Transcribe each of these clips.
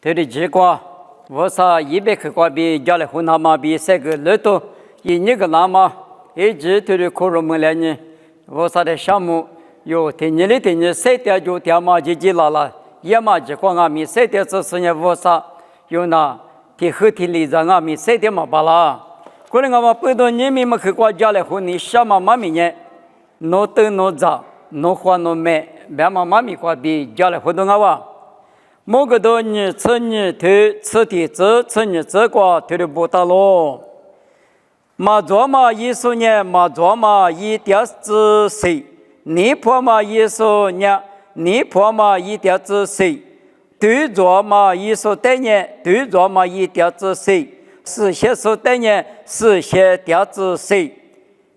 thế thì chỉ qua vô sa ý biết cái qua bị giờ lại hôn mà bị sẽ cái lỡ to ý như cái làm mà ý chỉ thế thì khó rồi mới lên nhỉ vô sa để sáng mu yo thì như sẽ theo yo theo mà chỉ là ya mà chỉ qua ngami sẽ theo sự sinh nhật vô sa yo na thì khứ thì lý ra ngami sẽ theo mà bà la có nên ngắm bữa đó như mình mà cái qua giờ lại hôn ní sáng mà mình nhỉ nó từ nó ra nó khoa nó mẹ bé mà mình qua bị giờ lại hôn đó ngава mỗi cái đó như chân như thế thì chân như thế qua thì được bota lo mà做嘛耶稣呢嘛做嘛一点子谁你破嘛耶稣呢你破嘛一点子谁对做嘛耶稣的呢对做嘛一点子谁是耶稣的呢是些点子谁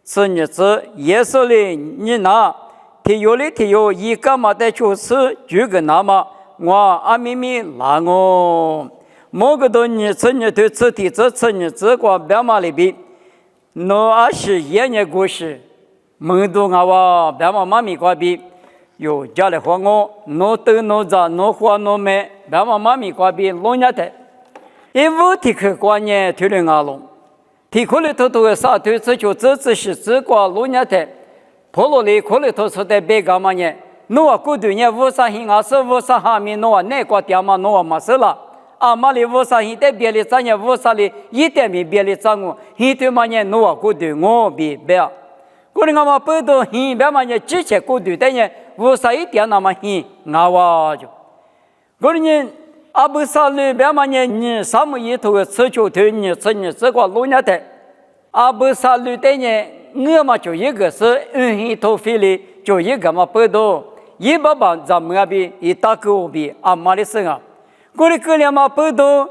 是日子耶稣的你拿提有的提有一个嘛的就是举个那么我阿咪咪拉我某个都你真的对自己这真的这个表嘛里边no ashi yenye goshi mengdu ngawa bama mami kwa bi yo jale hwango no te no za no hwa no me bama mami kwa bi lonya te evu tik kwa nye thule ngalo ti khole to to sa tu tsu chu tsu shi tsu kwa lonya te polo le khole to so te be ga ma nye no wa ku du nye wo sa hin a so wo sa ha mi no wa ne kwa tia ma no wa ma sa la amali vosa hite bieli tsanya vosa li yite mi bieli tsangu hite manye noa kudu ngo bi bea kuri ngama pedo hi bea manye chiche kudu tenye vosa ite nama hi ngawa jo kuri nye abusa li bea manye nye samu yito tsuchu tu nye tsenye tsekwa lunya te abusa li tenye nga ma cho yiga se hi to fili cho yiga ma pedo yibaba zamga bi itaku bi amali senga Kuri kelima pedo,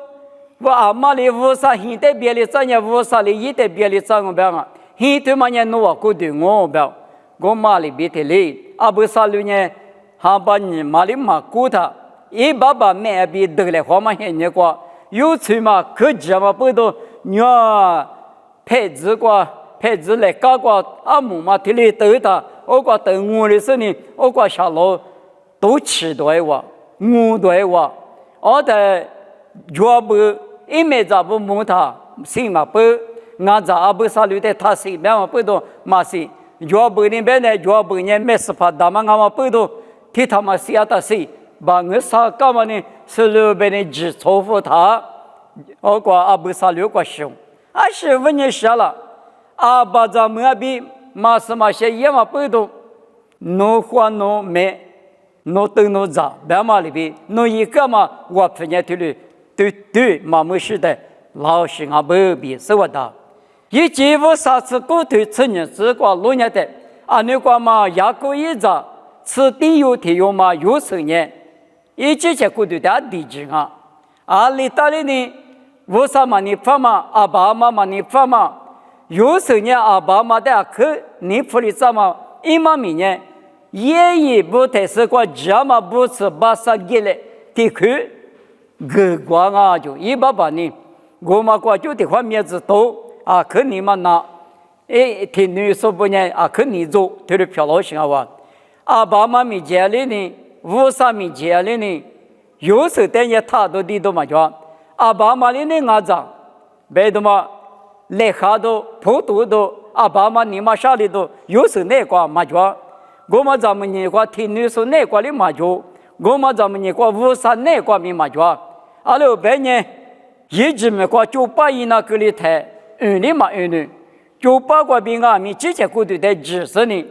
wa amali vosa hinte bieli tsanya vosa li yite bieli tsangu banga. Hinte manya noa kudu ngo bang. Go mali biteli. Abu salunya haban mali makuta. I baba me abi degle homa henye kwa. Yu tsuma kujama pedo nya pezi kwa pezi le ka kwa amu matili teta. O kwa te nguri sini o kwa shalo do chi doi wa ngu doi wa. ở đây job image bu muta sima pu nga za bu salu te thasi be ma pu do ma si job ni be ne job ni mes pa da ma nga ma pu do thi tha ma si ata si ba nge sa ka ma ni sulu be ne ji cho fu tha o kwa abu salu kwa shu a shi wen ye sha la a ba za ma bi ma sa ma she ye ma pu do no hua no me no tu no za ba ma li bi no yi ka ma wa phe nya tu lu tu ma mu shi de lao shi nga bu bi se wa da yi ji wo sa ci gu tu chen ni zi kwa lu nya de a ni kwa ma ya ko yi za ci di yu ti yu ma yu se nye yi ji che gu tu da di ji nga a li ta li ni wo sa ma ni fa ma a ba ma ni fa ma yu se nye a ba ma de a ke ni fu li za ma i ma mi nye ye yi bu te se kwa jama bu se ba sa gele ti khu ge gwa nga ju yi ba ba ni go ma kwa ju ti hwa mie zi to a ke ni ma na e ti nu so bu nya a ke ni zo te ru pyo lo shin wa a ba ma mi je le ni vu sa mi je le ni yu se te ye ta do di do ma jo a ba ma le ni nga za be do ma le kha do phu tu do a ba ma ni ma sha li do yu se ne kwa ma jo Goma zamani kwa tinu so ne kwa li majo. Goma zamani kwa vusa ne kwa mi majo. Alo benye yijime kwa chupa ina kuli te uni ma uni. Chupa kwa binga mi chiche kudu de jisani.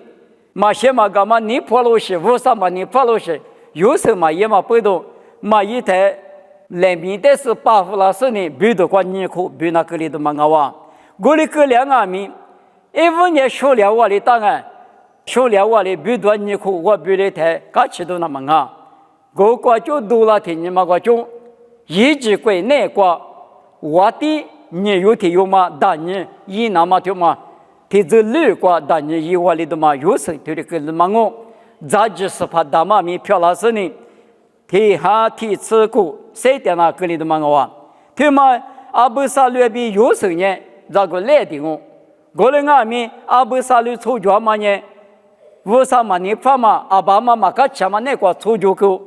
Ma shema gama ni polo shi vusa ma ni polo shi. Yusu ma yema pedo ma yite lembi de se pa fula sani bido kwa ni ku bina kuli do mangawa. Guli kuli nga mi evunye shulia wali tanga. Show liao wa le bu duan ni ku wa bu le te ka chi do na ma nga go kwa chu du la ti ni ma kwa chu yi ji gui ne kwa wa ti ni yu ti yu ma da ni yi na ma tu ma ti zi lu kwa da ni yi wa li do ma yu se tu ri ke ma ngo za ji se pa da ma mi pyo la se ni ti ha ti ci ku se de na ke li do ma nga wa tu ma a bu sa lu bi yu se ne za go le di ngo go le nga mi a bu sa lu chu jwa ma ne vô sa mà ni pha mà à bà mà cả chả mà này qua thu du ku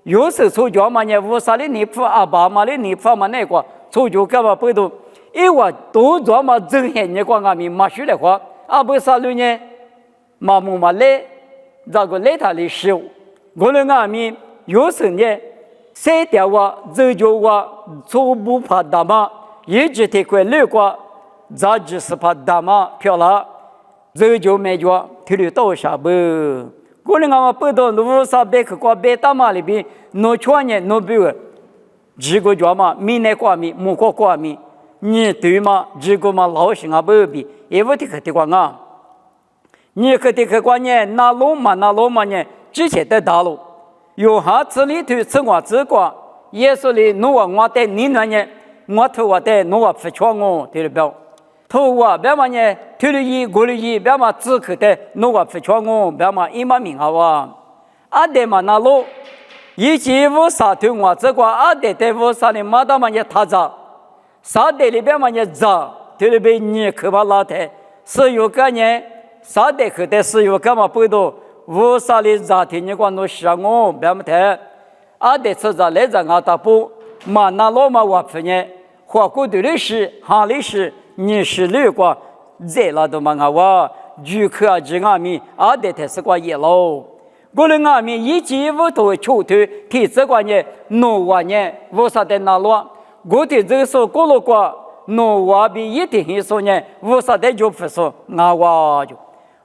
有时出脚嘛呢，无啥的你付阿爸嘛的你付嘛那个出脚干嘛不都？因为都做嘛真些你讲阿咪嘛学的话，阿不啥路呢？嘛木嘛来，这个来他的手，我们阿咪有时呢，谁掉话这就话初步怕大嘛，一直提过六个，咱就是怕大嘛漂亮，这就没着，提了多少不？我们阿不到路上别去过别大嘛里边，农村呢农比个，几个家嘛，米那瓜米，木瓜瓜米，你对嘛？几个嘛老些阿不比，也不提去的瓜啊。你可得可关键那罗马呢？之前的大陆有哈子里头吃我吃过，耶稣里努我的你那呢？我头我的努我不错我对了不？头我别嘛呢？头了一过了一别嘛只可的努我不错我别嘛一嘛名好啊！阿得嘛那罗以前我啥头我吃过，阿得的我啥的马达嘛呢？他咋？啥的里边嘛呢？咋？头里边你可把拉的是有个呢？啥的可得是有干嘛不多？我啥的家庭你管都想我别么的，阿的吃着来着阿达不，嘛那老嘛我不呢，花过的历史，行历史，你是六个，这拉都嘛阿我，就可阿只阿米，阿的才是个野喽。我的阿米一季五头出头，提这个呢，农话呢，我啥的那罗，我的这说过了个，农话比一天说呢，我啥的就不说，阿我就。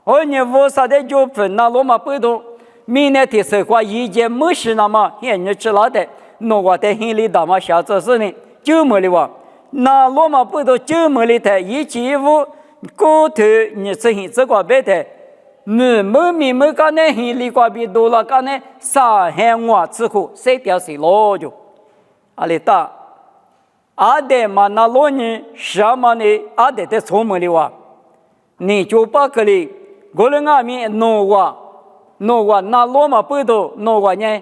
而你我啥的就分那罗马不多，明年的时候一件没事那么，现你知道的，那我的心里大嘛小子是呢，就没了哇。那罗马不多就没了的，一季五过头你这些这个别的，没干那心里瓜比多了干那啥喊我之后，谁掉谁落就，阿里达，阿的嘛那罗呢什么呢？阿的错没了哇，你就把个里。我们阿米诺瓦那罗马不多诺瓦呢？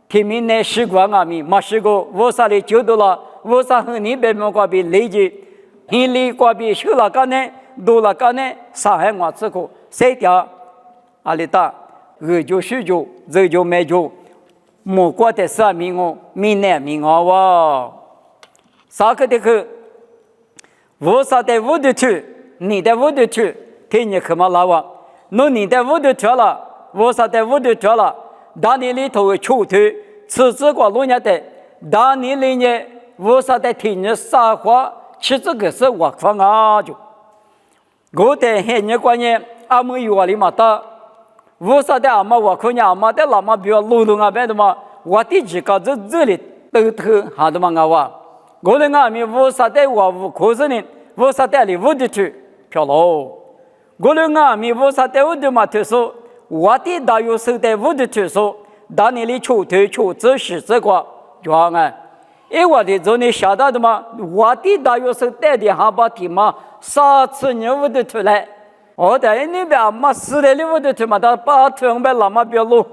提名呢习惯阿米马习过，我啥的就多了，我啥和你别么个比累积，你里个比修了个呢，多了个呢，上海我这个谁掉？阿里达，二九十九，这就没就，莫过的啥名哦，闽南名哦哇，啥个的去？我啥的我的去，你的我的去。听你可嘛拉哇，那你在屋头跳了，我啥在屋头跳了，大年里头出头，吃这个路人的，大年里呢，我啥在听你撒话，吃这个是我放啊就，我在喊你关呢，阿姆有我里嘛的，我啥在阿妈我看你阿妈在老妈比较路路啊边的嘛，我的几个这里都头好的嘛啊哇，我的阿米我啥在我屋可是呢，我啥在里屋头去漂喽。我们阿米我啥在屋头嘛？他说我的大有手在屋头去说，大年里出头出这是这个状啊！因为我的昨天晓得的嘛，我的大有手带的还把地嘛，啥次你屋头出来？我在那边嘛，死在里屋头去嘛，他把头被那么别路，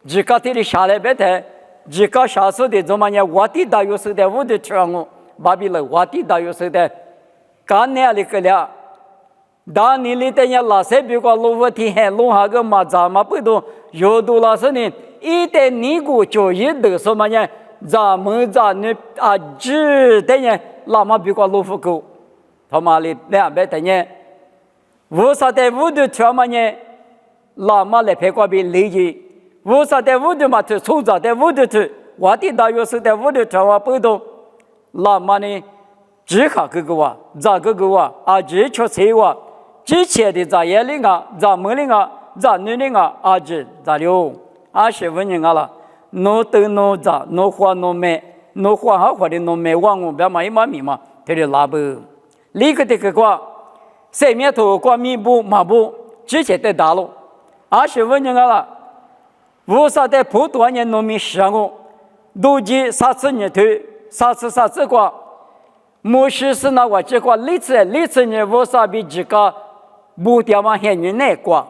几个地里下来别的，几个下手的怎么样？我的大有手在屋头去我，把比了我的大有手在，干那里去了。当你里的人拉塞比个路不天黑路下个嘛咱嘛不多，有多拉是呢，一旦你个就一的什么呢？咱们咱呢啊只的人拉嘛比个路不够，他妈的两百的人，为啥在屋头跳嘛呢？拉嘛来陪个比理解，为啥在屋头嘛就从早在屋头去，我的大约是在屋头跳啊不多，拉嘛呢只卡个个哇，咋个个哇啊只出车哇。之前的在眼里啊，在门里啊，在女里啊，阿姐在了，20分人啊了，侬等侬在，侬花侬买，侬花好花的侬买完我别买一买米嘛，他就拉不，立刻的个话，上面头挂米布马布，之前的大陆，20分人啊了，无啥的普通人农民上我，都记啥次年头，啥次挂，莫是是那我这个历次年无啥比这个。不掉嘛，很人难过。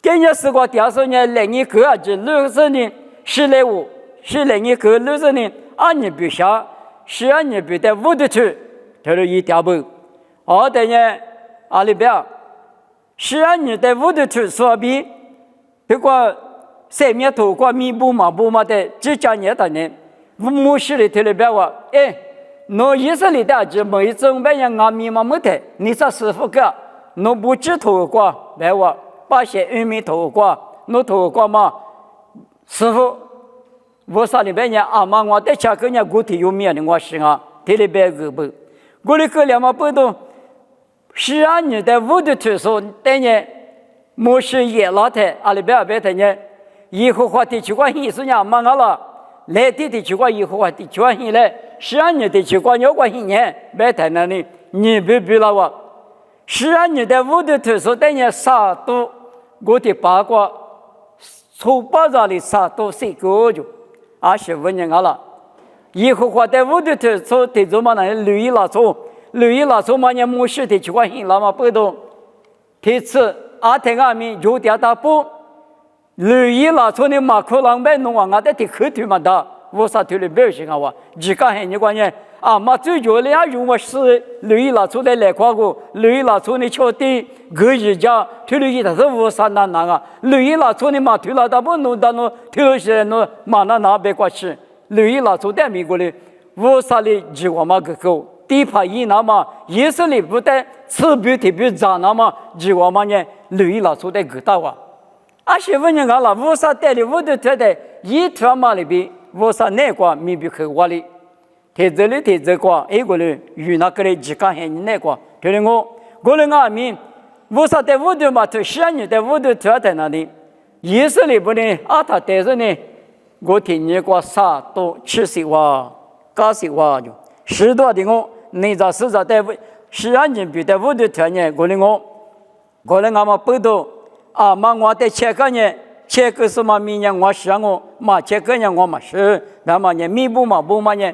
今年是个第二年来年个啊，就60年10来5，是来年个60年，2年不下，12年不在屋头去，他就一条不。好的呢，阿里边12年在屋头去，说比，不过生命透过弥补嘛不嘛的，只讲你的呢，牧师的听了别话，哎，侬以色列的就每种别人阿弥嘛没得，你这师傅个，侬不知透过别话，把些玉米透过，侬透过嘛，师傅，我啥里边人阿妈我在家跟人古体有面的我是啊，听了别个不，我的个两嘛不懂，是啊你的我的推说，但呢，牧师也老太，阿里边别的呢。以后话的情况意思呢，忙了，来的情况以后话的情况以来，12年的情况有关系呢，别谈那里，你别了我，12年的我的特殊等于啥都，我的八卦，从巴扎里啥都谁个就，25年了，以后话的我的特殊的怎么呢？留意了错嘛，你没事的情况以来嘛不懂，其次阿天阿米有点大不。留意了，从你马可浪边弄啊，在地口头嘛的，我啥头里没有行啊哇，只看很你关键啊，嘛最主要的用我是留意了，从那来夸过，留意了从你敲地，个人家头里他是我啥难啊，留意了从你马头了，他不弄到弄头里些弄马那别关系，留意了从在美国里，我啥里只我嘛个狗，地怕一那么，以色列不带次别特别脏那么，只我嘛呢，留意了从在个大哇。25年了，我啥带的我都觉得一条马里边，我啥那个没比口话里，在这个一个人与那个人只看很那个，就是我的阿弥，我啥在我都嘛，就12年在我都觉得那里，以色列不呢，他但是呢，我听你个啥都70万、80万就10多的你咋是在12年比在我都觉得我的阿妈不多。啊，嘛我在切个呢，切个是嘛明年我想我嘛切个呢我嘛是，那么呢弥补嘛不嘛呢，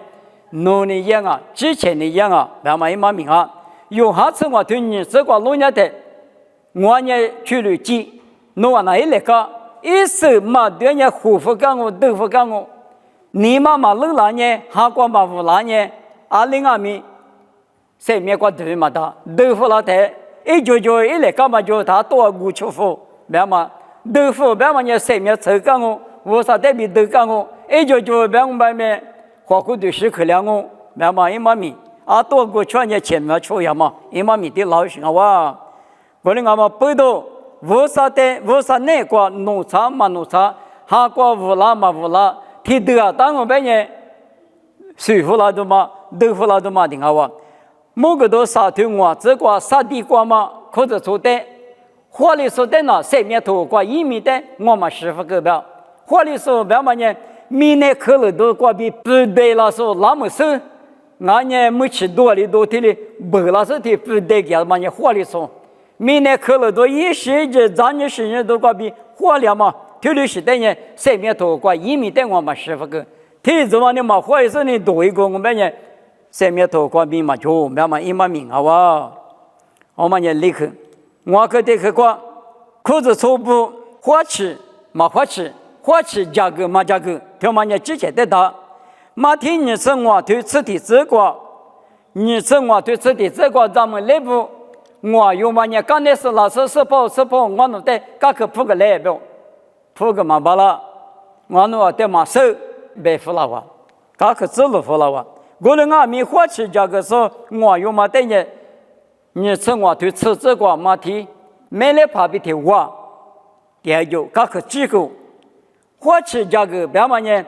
农的样啊，之前的样啊，那么一嘛明啊，有下次我对你这个老年的，我呢去了记，侬那一来个，一手嘛对呢护肤干我豆腐干我，你嘛冷了呢，下过嘛无了呢，阿另阿米，谁面过对嘛的，豆腐了的，一来干嘛就他多无出乎。别嘛，豆腐别嘛，你生命抽干我，我啥代表豆干我，别我外面花骨头10克两我，别嘛一毛米，啊多过去年前面出呀嘛，一毛米的老行啊哇，我的阿妈不多，我啥那个农场嘛农场，哈个乌拉嘛乌拉，提豆啊，当我别呢，水腐啦都嘛，豆腐啦都嘛的啊哇，某个都啥头我这个啥地瓜嘛，或者做的。花里说的呢，生命透过1米的，我们师傅个表。花里说表嘛呢，米呢可了多过比不对了说那么少，俺呢没吃多的多的不了说的不对个嘛呢花里说，米呢可了多一时就咱呢时间多过比花了嘛，头里是的呢，生命透过1米的我们师傅个，提子嘛呢嘛花里说呢多一个我们呢，生命透过米嘛就表嘛一毛米啊哇，我们呢立刻。我可得去过，裤子粗布花吃没花吃，花吃价格没价格，条嘛你之前的打，马天你生活对吃的这个，你生活对吃的这个咱们内部，我有嘛你刚才是老师吃饱，我弄的刚去铺个来不，铺个嘛罢了，我弄的嘛手别付了哇，刚去走路付了哇，我的阿米花吃价格说，我有嘛等于。你吃我对吃这个马蹄，买来怕比的我，也有各个机构，花吃价格别嘛呢？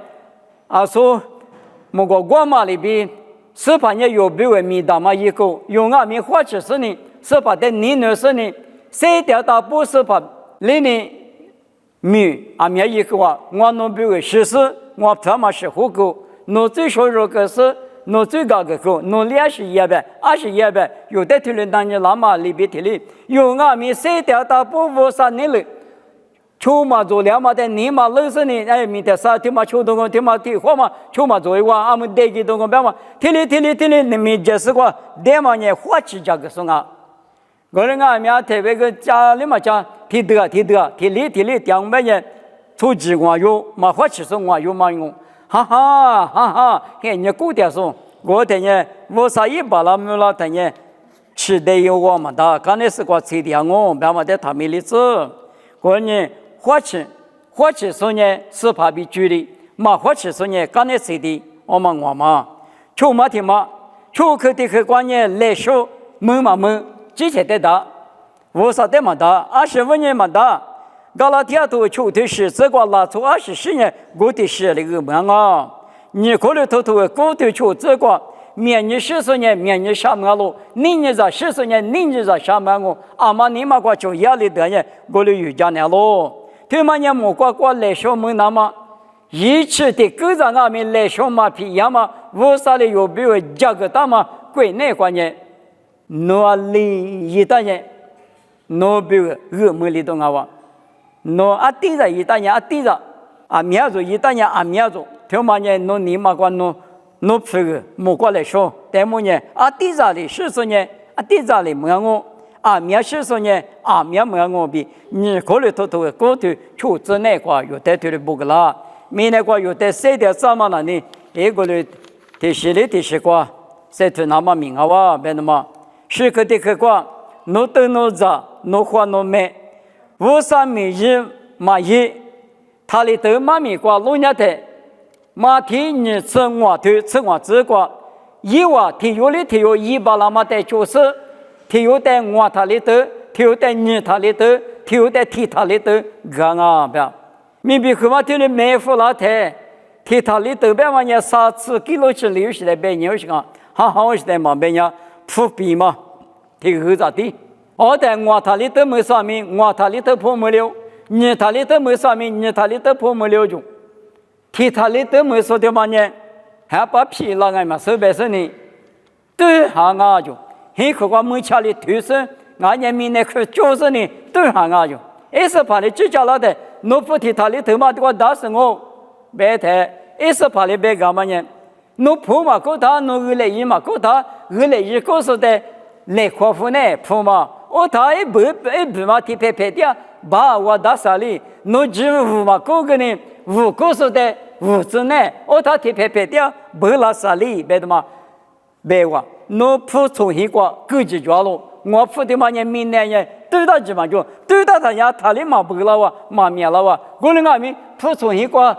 啊说，某个我嘛里边18年有比为米大嘛一个，用阿米花吃是呢，18的你呢是呢，3条大不18，里呢米阿米一个话，我弄比为14，我他妈是火锅，弄最少这个是。侬最高个够，侬2100，有的提了当年老马里边提了，有阿米3条大不无啥年了，出马做2马的，你马60年，哎，明天啥天马秋冬天马地花嘛，出马做一万，俺们得几多个别嘛，提了，你们就是个2马年花起价格送啊，我人阿米啊特别个家里嘛家提里200年，出几万有，马花起送我有嘛用。哈哈，看你过点说，我等下我啥也把他们了，等下吃的有我们的，刚才是个吃的我，别嘛在他们里子，我呢花或者说呢是怕被距离，嘛或者说呢刚才谁的我嘛，就嘛听嘛，就可的客观呢来说，门之前的大，无啥的嘛大，25年嘛大，加拉提亚都就的是这个拉出24年，我的是那个门啊，你可能偷过的就这个。明年40年，明年上班了；明年在40年，明年在上班了。阿妈你妈过就压力大呢，我们有家呢咯。对嘛呢，莫过来说门那么，一切的各种阿面来说嘛，皮样嘛，无啥的有比如价格大嘛，国内关键，哪里一大人，哪比如我们里头啊，哪阿弟子一大人阿弟子，阿苗族一大人阿苗族，对嘛呢，哪你妈过哪？侬这个莫过来说，但么呢？第咋里40年，第咋里没我，苗40年，苗没我比，你可能偷过头出资那块有带头的不个啦，没那块有带3.3嘛那呢？一个人第10块，谁头那么明啊哇？别那么，是个的个块，侬等侬咋，侬花侬买，无啥没人买一，他里头妈咪挂弄伢的。马蹄你吃我头吃我这个，一瓦体有的体有一把那么的就是体有的我他里头，体有的你他里头，体有的体他里头，干啊不要，明比和嘛体的没付那台，体他里头别嘛人3次给了去留下来别人是讲，好是的嘛别人普遍嘛，体后咋的？我在我他里头没啥名，我他里头破没了，你他里头没啥名，你他里头破没了就。其他的都没说的嘛呢，还把皮拉来嘛，手白手呢，都行啊就，很可观没吃的投身，俺人民那可就是呢，都行啊就，一是怕你只叫老的，侬不提他的头嘛，这个打死我，白台，一是怕你别干嘛呢，侬破嘛够他，侬2来1嘛够他，2来1够说的，来客户呢破嘛，我他一步嘛提拍掉，把我打死里，侬只5嘛够个呢，5够说的。物质呢？我他提拍掉，不拉萨里，别的嘛，别话，侬普重新过，够几抓了。我普的嘛人民呢人，对他几嘛就，对他家他里嘛不了哇，嘛灭了哇。我们阿明普重新过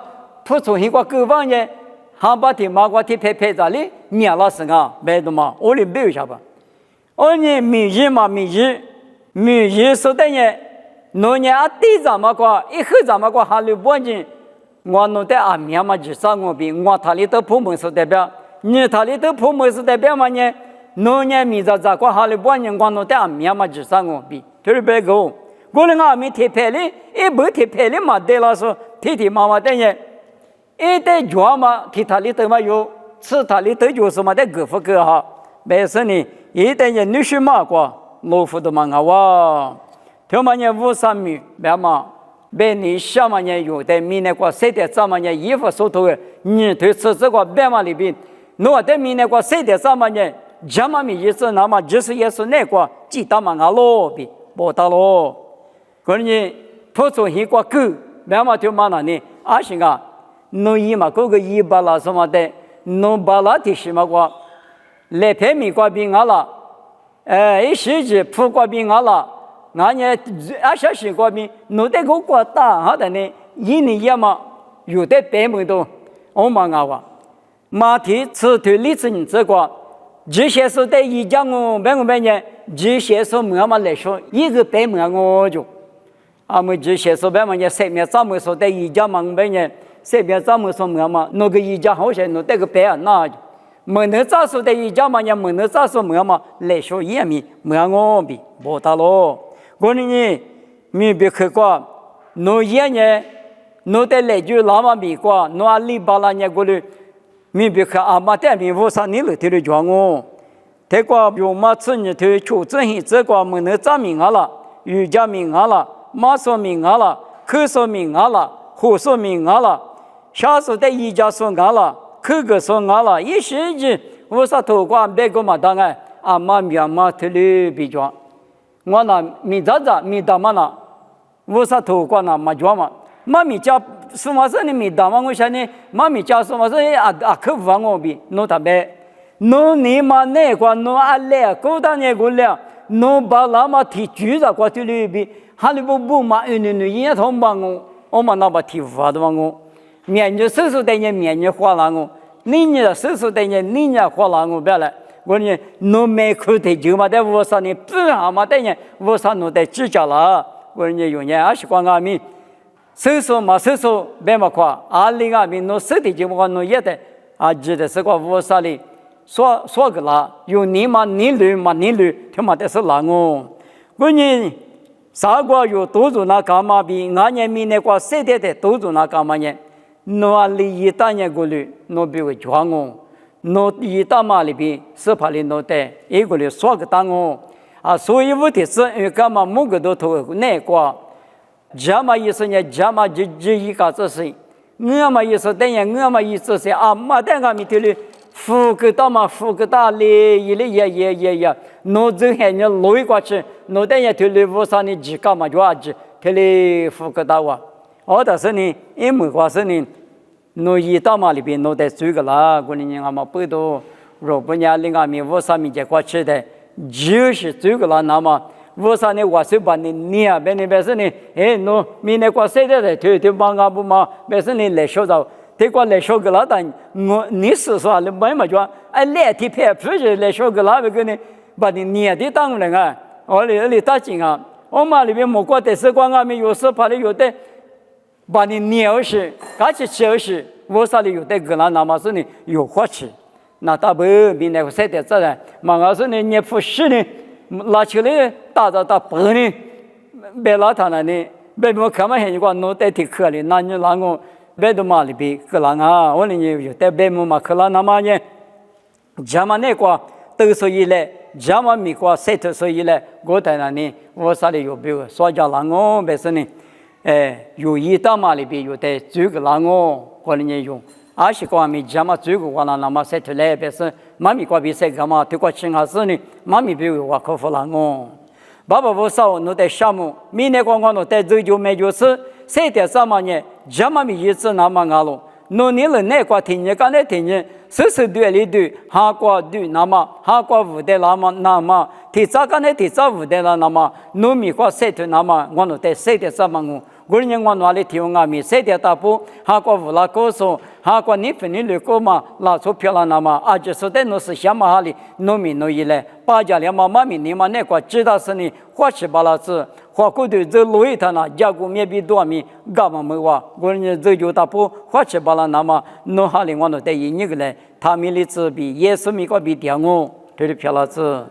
够方人，还把提嘛过提拍咋里灭了是啊？别的嘛，我里没有啥吧？我呢民意说的人，侬人阿地咋么过，一后咋么过还留半斤。我弄的阿苗嘛，就是我比我他里头普门是代表，你他里头普门是代表嘛呢？农业民族咋个哈里半年我弄的阿苗嘛，就是我比，就是别个，我们阿弥提牌里，一不提牌里嘛，对了说提妈妈的人，一代脚嘛，提他里头嘛有，吃他里头就是嘛的各付各哈，别说呢，一代人女婿嘛过，老夫都嘛啊哇，他嘛呢53米，别嘛。别你下嘛年有的明年过3.3嘛年衣服手头的，你对吃这个别嘛里边，我的明年过3.3嘛年，这么米意思，那么就是也是那个几大嘛啊咯比不大咯，可能普通一个狗，别嘛就嘛那呢，阿是个，侬一嘛个一把拉什么的，侬把拉的什么个，来拍米个比俺了，一时节普个比俺了。俺呢，小时过边，弄得个国大，好的呢，一年也嘛，有的百门多，我嘛讲话，马蹄吃头荔枝你这个，这些说的一讲我别人，这些说我们来说，一个百门我就，们这些说别人3面咱们说的一讲嘛别人，3面咱们说我们，那个一讲好像弄得个白那就，没能咋说的一讲嘛，也没能咋说我们来说一面，我比不大咯。我呢，明别去过，侬一年，侬在来就那么美国，侬阿里巴拉年过来，明别去阿妈带面53年了，他就叫我，他过有嘛子呢，他求真心这个没能证明了，瑜伽明了，马说明了，口说明了，火说明了，下说的瑜伽说了，口个说了，一时间我说头挂别个嘛当然，阿妈面嘛他里比较。我那米咋米大嘛那，我啥头挂那嘛叫嘛，妈咪家什么事呢？米大嘛我想呢，妈咪家什么事客户我比侬特别，侬你嘛那个侬阿来高大那个了，侬把那么提住着过去里边，哈里不嘛你也同帮我们那把提发的我，面就手术的人面就花了我，你的手术的人你花了我别了。我呢，侬没看的就嘛在我上呢，不好嘛的人，我上侬在指教了。我呢有人还是光阿米，手术嘛手术别么快，阿里阿米侬手的就么侬也得，啊记得是个我上里说个啦，有你嘛你绿嘛你绿，他妈的是啦我。我呢，啥个有多少那干嘛比俺年米那个谁的多少那干嘛呢？侬阿里一大年过来，侬比我强我。侬一大马里边是怕里侬的，一个里说个当我啊，所以我的是因干嘛某个都头那个，加嘛意思呢？加嘛就一个这是，我嘛意思等于我嘛意思是啊，没得俺们这里富个大嘛，富个大哩，一哩也，侬这还你落过去，侬等于这里我上你几个嘛就啊几，这里富个大哇，我但是呢，因为话是呢。侬一到嘛里边，侬得追个啦，过年俺们不多，若不然另外面我上面就过去的，就是追个啦，那么我上呢我是把你啊，别是呢，哎，侬明年过谁的推帮俺不嘛，别是你来学着，这个来学个啦，但我你是说你没嘛就，哎，来提派不是来学个啦，别个呢，把你年的当人啊，我里打紧啊，我嘛里边莫过的是光俺们有时怕的有的。把你鸟是，而且吃是，我啥里有的个人那么是呢有花吃，那大不明那个晒点子呢，马上是呢你不是呢，拿起来打白呢，别拉他了呢，别我看嘛现在弄代替课里，那你让我别都嘛里边个人啊，我呢有代别么嘛课了那么呢，咱们那个都是以来，咱们美国晒头是以来，我在那里我啥里有别个，所以叫让我别是呢。有一大马里边有的这个让我过年用，而且光没讲嘛，这个我那么晒出来，别是妈咪过比晒个嘛，对过青哈子呢，妈咪比我克服让我，爸爸我少侬在项目，明年光侬在这就没就是晒点什么呢？讲嘛咪一直那么阿喽，侬你了那个听见刚才听见，是对里对，哈过对那么哈过五的那么，提早刚才提早五的那么，侬咪过晒出那么，我侬在晒点什么我。过年我哪里听我咪晒点大布，哈过乌拉高松，哈过你分你旅购嘛，拉出票了那么，啊就是在侬是想嘛哈里，侬咪侬一来，把家里妈妈咪你嘛那个知道是你花七八拉子，花过头这路一趟啦，家过面比多米，干嘛没话，过年这就大布花七八拉那么，侬哈里我侬得一个来，他咪里子比耶稣咪个比点我，这里票拉子。